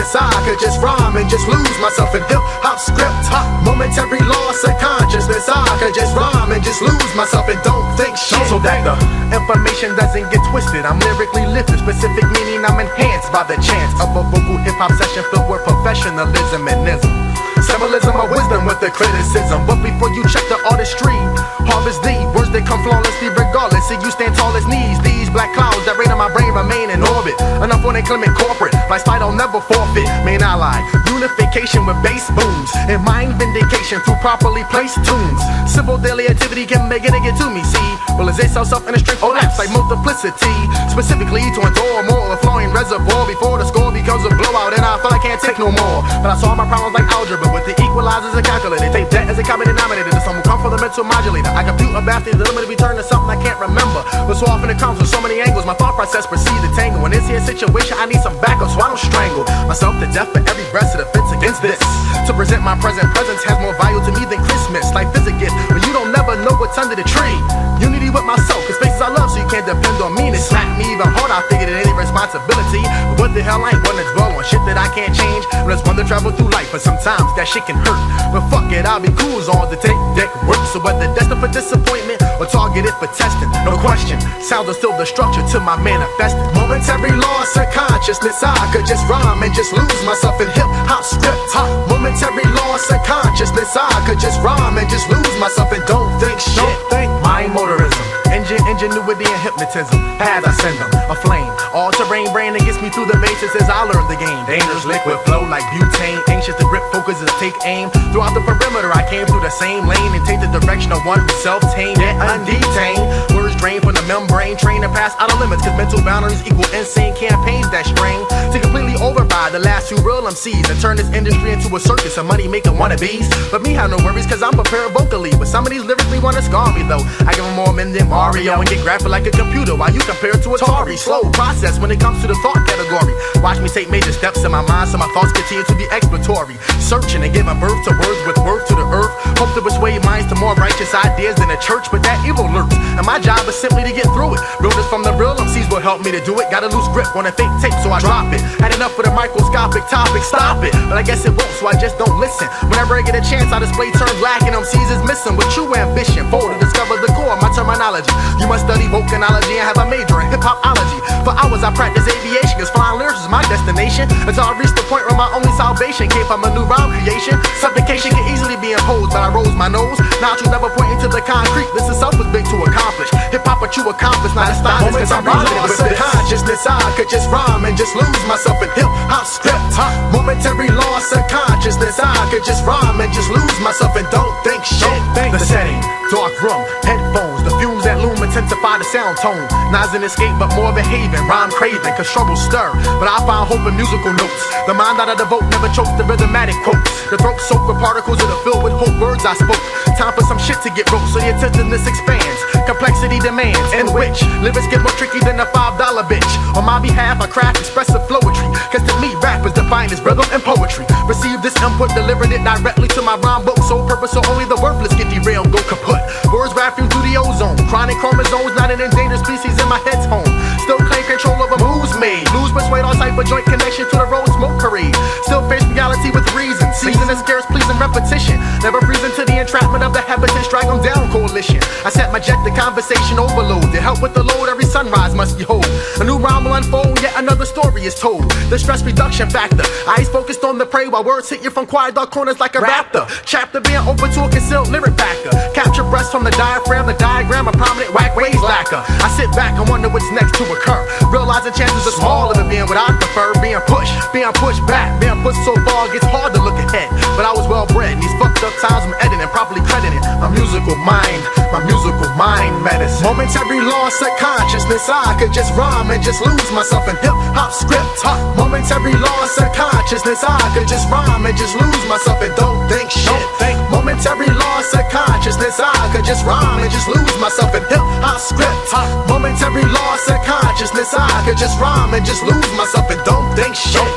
consciousness. I could just rhyme and just lose myself in hip-hop script. Momentary loss of consciousness. I could just rhyme and just lose myself and don't think shit. So that the information doesn't get twisted, I'm lyrically lifted. Specific meaning I'm enhanced by the chance of a vocal hip-hop session filled with professionalism and ism. Symbolism of wisdom with the criticism. But before you check the artistry, harvest the words that come flawlessly regardless. See you stand tall as knees. These black clouds that rain on my brain remain in orbit. Enough on inclement corporate, like spite I'll never forfeit. Main ally, unification with bass booms, and mind vindication through properly placed tunes. Simple daily activity can make it and get to me, see. Realization self and a strength collapse like multiplicity. Specifically to endure more, a flowing reservoir before the score becomes a blowout. And I feel I can't take no more. But I solve my problems like algebra with the equalizers and calculator. Take that as a common denominator. To someone come from the mental modulator. I compute a vast the limit to be turned to something I can't remember. But so often it comes from so many angles. My thought process proceeds to tangle. In this here situation, I need some backup so I don't strangle myself to death for every breath that offends against this. To present my presence has more value to me than Christmas. Like physics gift, but you don't never know what's under the tree. Unity with myself, cause faces I love, so you can't depend on me. And it slapped me even harder, I figured it ain't responsibility. But what the hell, I ain't one to dwell on shit that I can't change. But it's one to travel through life, but sometimes that shit can hurt. But fuck it, I'll be cool as on the tape deck work. So whether destined for disappointment or targeted for testing, no question, sounds are still the structure to my manifesting. Momentary loss of consciousness, I could just rhyme and just lose myself in hip-hop script. Momentary loss of consciousness, I could just rhyme and just lose myself and don't think shit. Mind motorism, ingenuity and hypnotism. As I send them a flame, all-terrain brain that gets me through the bases as I learn the game. Dangerous liquid flow like butane, anxious to grip, focus and take aim. Throughout the perimeter, I came through the same lane and take the direction of one who's self-tamed yet undetained. Words drained from the membrane, trained to pass out of limits, cause mental boundaries equal insane campaigns that strain to completely override the last two real MCs and turn this industry into a circus of money-making wannabes. But me have no worries, cause I'm prepared vocally. But some of these lyrically wanna scar me though. I give them more men than Mario and get graphic like a computer while you compare it to Atari. Slow process when it comes to the thought category. Watch me take major steps in my mind so my thoughts continue to be exploratory. Searching and giving birth to words with worth to the earth. Hope to persuade minds to more righteous ideas than the church, but that evil lurks. And my job is simply to get through it. Realness from the real MCs will help me to do it. Got a loose grip on a fake tape so I drop it. Had enough for the microscopic topic, stop it. But I guess it won't, so I just don't listen. Whenever I get a chance, I display terms lacking. MCs is missing with true ambition. Forward to discover the core of my terminology. You must study volcanology and have a major in hip-hopology. For hours I practice aviation, cause flying lyrics is my destination. Until I reach the point where my only salvation came from a new rhyme creation. Suffocation can easily be imposed, but I rose my nose. Now I never pointing to the concrete. This itself was big to accomplish. Hip-hop a true accomplice, not astonishing, cause I'm rhyming with this. Consciousness, I could just rhyme and just lose myself in hip-hop script. Momentary loss of consciousness, I could just rhyme and just lose myself and don't think shit. The setting, dark room, headphones, the fumes that loom intensify the sound tone. Not an escape, but more of a haven. Rhyme craving, cause trouble stir. But I find hope in musical notes. The mind that I devote never chokes the rhythmatic quotes. The throat soaked with particles that are filled with hope words I spoke. Time for some shit to get broke, so the attentiveness expands. Complexity demands, in which lyrics get more tricky than a $5 bitch. On my behalf, I craft expressive flowetry. Cause to me, rap is defined as rhythm and poetry. Receive this input, delivered it directly to my rhyme book. Sole purpose, so only the worthless get derailed, go kaput. Words wafting through the ozone. Chronic chromosomes, not an endangered species in my head's home. Still claim control over moves made. Lose persuade all type of joint connection to the road smoke parade. Still face reality with reason. Season is scarce, pleasing repetition. Never freezing to the entrapment of the habitant strike them down coalition. I set my jet to conversation overload. To help with the load, every sunrise must behold. A new rhyme will unfold, yet another story is told. The stress reduction factor. Eyes focused on the prey while words hit you from quiet dark corners like a raptor. Chapter being open to a concealed lyric factor. Capture breaths from the diaphragm, the diagram, a prominent whack ways lacquer. I sit back and wonder what's next to occur. Realizing chances are small of it being what I prefer. Being pushed back, being pushed so far it gets hard to look ahead. But I was well bred, in these fucked up times I'm editing, properly crediting my musical mind medicine. Momentary loss of consciousness, I could just rhyme and just lose myself in hip-hop script. Momentary loss of consciousness, I could just rhyme and just lose myself and don't think shit. Momentary loss of consciousness, I could just rhyme and just lose myself in hip-hop script. Momentary loss of consciousness, I could just rhyme and just lose myself and don't think shit.